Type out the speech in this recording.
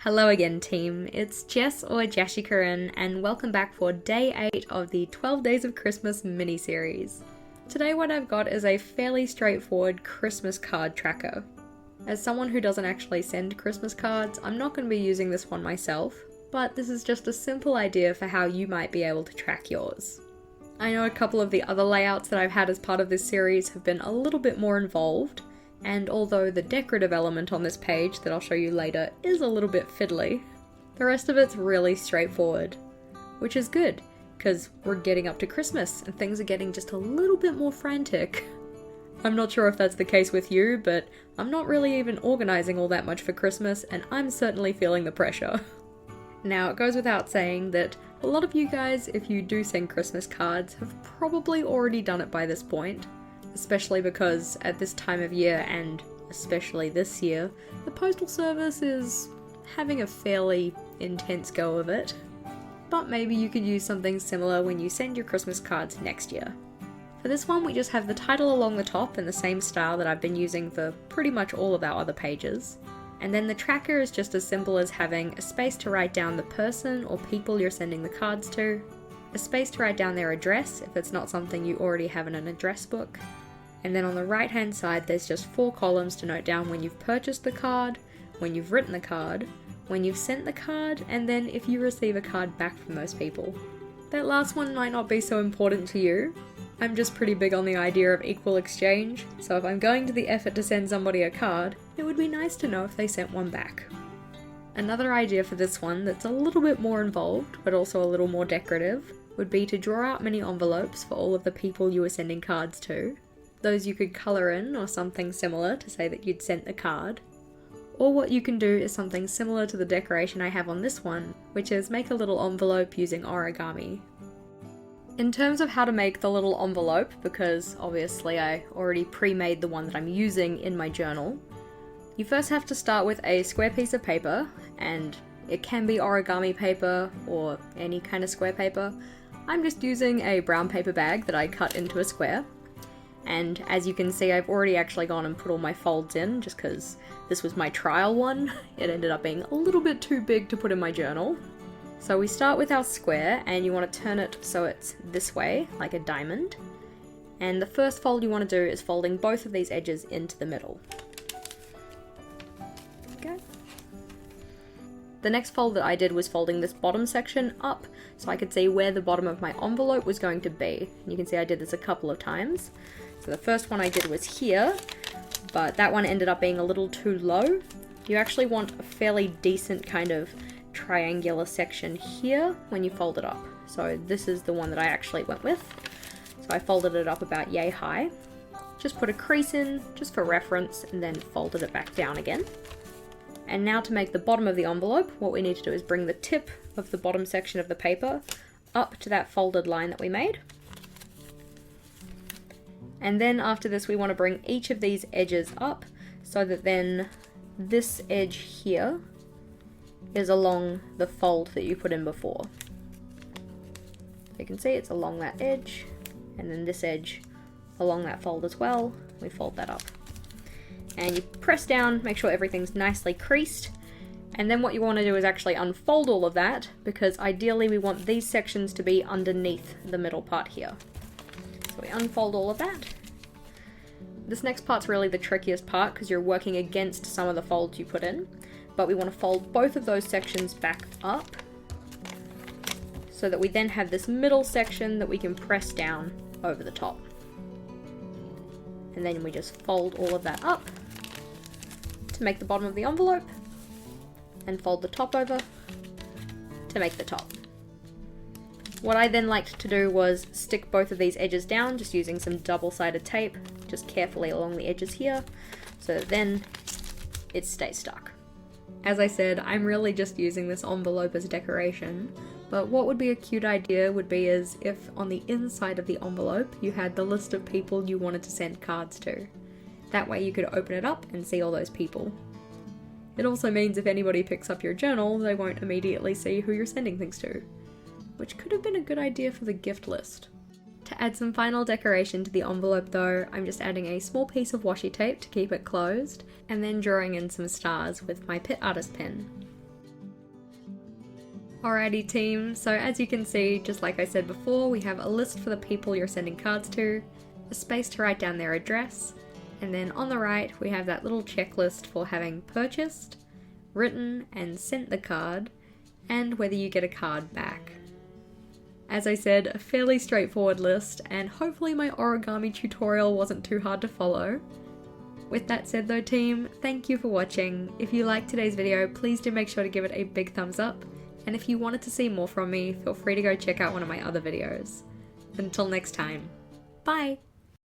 Hello again team, it's Jess or JashiiCorrin and welcome back for day 8 of the 12 Days of Christmas mini-series. Today what I've got is a fairly straightforward Christmas card tracker. As someone who doesn't actually send Christmas cards, I'm not going to be using this one myself, but this is just a simple idea for how you might be able to track yours. I know a couple of the other layouts that I've had as part of this series have been a little bit more involved, and although the decorative element on this page that I'll show you later is a little bit fiddly, the rest of it's really straightforward. Which is good, because we're getting up to Christmas and things are getting just a little bit more frantic. I'm not sure if that's the case with you, but I'm not really even organising all that much for Christmas and I'm certainly feeling the pressure. Now, it goes without saying that a lot of you guys, if you do send Christmas cards, have probably already done it by this point. Especially because at this time of year, and especially this year, the Postal Service is having a fairly intense go of it. But maybe you could use something similar when you send your Christmas cards next year. For this one, we just have the title along the top in the same style that I've been using for pretty much all of our other pages. And then the tracker is just as simple as having a space to write down the person or people you're sending the cards to, a space to write down their address if it's not something you already have in an address book, and then on the right hand side there's just 4 columns to note down when you've purchased the card, when you've written the card, when you've sent the card, and then if you receive a card back from those people. That last one might not be so important to you. I'm just pretty big on the idea of equal exchange, so if I'm going to the effort to send somebody a card, it would be nice to know if they sent one back. Another idea for this one that's a little bit more involved, but also a little more decorative, would be to draw out mini envelopes for all of the people you were sending cards to. Those you could colour in or something similar to say that you'd sent the card. Or what you can do is something similar to the decoration I have on this one, which is make a little envelope using origami. In terms of how to make the little envelope, because obviously I already pre-made the one that I'm using in my journal, you first have to start with a square piece of paper, and it can be origami paper or any kind of square paper. I'm just using a brown paper bag that I cut into a square. And as you can see, I've already actually gone and put all my folds in, just because this was my trial one. It ended up being a little bit too big to put in my journal. So we start with our square, and you want to turn it so it's this way, like a diamond. And the first fold you want to do is folding both of these edges into the middle. Okay. The next fold that I did was folding this bottom section up, so I could see where the bottom of my envelope was going to be. And you can see I did this a couple of times. So the first one I did was here, but that one ended up being a little too low. You actually want a fairly decent kind of triangular section here when you fold it up. So this is the one that I actually went with. So I folded it up about yay high. Just put a crease in, just for reference, and then folded it back down again. And now to make the bottom of the envelope, what we need to do is bring the tip of the bottom section of the paper up to that folded line that we made. And then after this we want to bring each of these edges up so that then this edge here is along the fold that you put in before. You can see it's along that edge, and then this edge along that fold as well. We fold that up. And you press down, make sure everything's nicely creased, and then what you want to do is actually unfold all of that, because ideally we want these sections to be underneath the middle part here. So we unfold all of that. This next part's really the trickiest part because you're working against some of the folds you put in, but we want to fold both of those sections back up so that we then have this middle section that we can press down over the top. And then we just fold all of that up to make the bottom of the envelope, and fold the top over to make the top. What I then liked to do was stick both of these edges down just using some double-sided tape, just carefully along the edges here, so that then it stays stuck. As I said, I'm really just using this envelope as decoration, but what would be a cute idea would be as if on the inside of the envelope you had the list of people you wanted to send cards to. That way you could open it up and see all those people. It also means if anybody picks up your journal, they won't immediately see who you're sending things to, which could have been a good idea for the gift list. To add some final decoration to the envelope though, I'm just adding a small piece of washi tape to keep it closed, and then drawing in some stars with my Pit Artist pen. Alrighty team, so as you can see, just like I said before, we have a list for the people you're sending cards to, a space to write down their address, and then on the right we have that little checklist for having purchased, written and sent the card, and whether you get a card back. As I said, a fairly straightforward list, and hopefully my origami tutorial wasn't too hard to follow. With that said though team, thank you for watching. If you liked today's video, please do make sure to give it a big thumbs up, and if you wanted to see more from me, feel free to go check out one of my other videos. Until next time, bye!